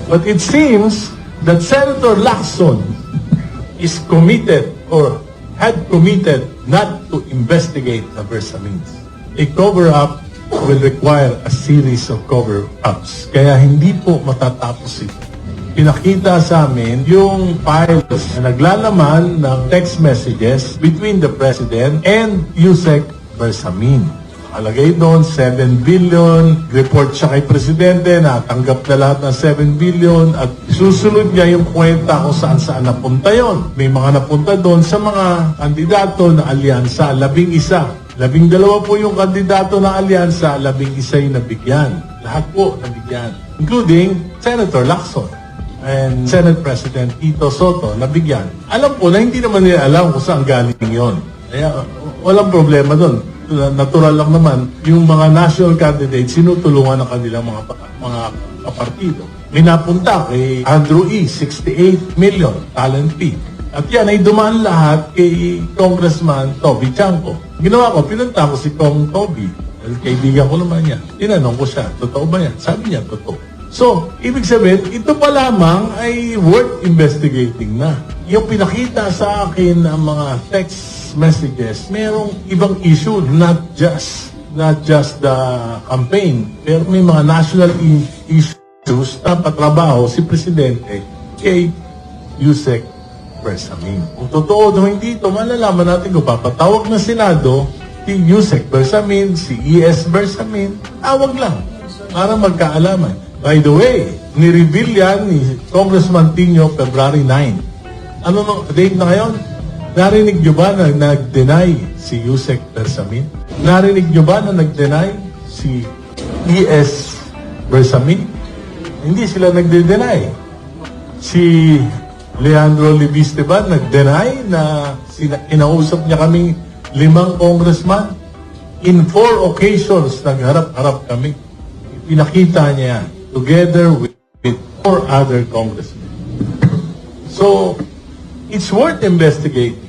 But it seems that Senator Lacson is committed or had committed not to investigate the Bersamins. A cover-up will require a series of cover-ups. Kaya hindi po matatapos ito. Pinakita sa amin yung files na naglalaman ng text messages between the President and Yusek Bersamin. Nakalagay doon, 7 billion. Report siya kay Presidente na tanggap na lahat ng 7 billion at susunod niya yung kwenta kung saan-saan napunta yon. May mga napunta doon sa mga kandidato na alyansa, 11. 12 po yung kandidato na alyansa, 11 yung nabigyan. Lahat po nabigyan. Including Senator Lacson and Senate President Tito Soto nabigyan. Alam po na hindi naman nila alam kung saan galing yon. Kaya walang problema doon. Natural lang naman, yung mga national candidates, sinutulungan ng kanilang mga kapartido. May napunta kay Andrew E., 68 million, talent fee. At yan ay dumaan lahat kay Congressman Toby Chanco. Ginawa ko, pinunta ko si Kong Toby. Kaibigan ko naman yan. Tinanong ko siya, totoo ba yan? Sabi niya, totoo. So, ibig sabihin, ito pa lamang ay worth investigating na. Yung pinakita sa akin ang mga text messages, merong ibang issue, not just the campaign, pero may mga national issues na patrabaho si Presidente kay Yusek Bersamin. Kung totoo o hindi ito, malalaman natin kung papatawag na Senado si Yusek Bersamin, si E.S. Bersamin, tawag lang para magkaalaman. By the way, ni-reveal yan ni Congressman Tino February 9. Ano date na ngayon? Narinig nyo ba na nag-deny si Yusek Bersamin? Narinig nyo ba na nag-deny si E.S. Bersamin? Hindi sila nag-deny. Si Leandro Libiste ba nag-deny na inausap niya kaming 5 congressman? In 4 occasions, nagharap-harap kami. Pinakita niya together with 4 other congressmen. So, it's worth investigating.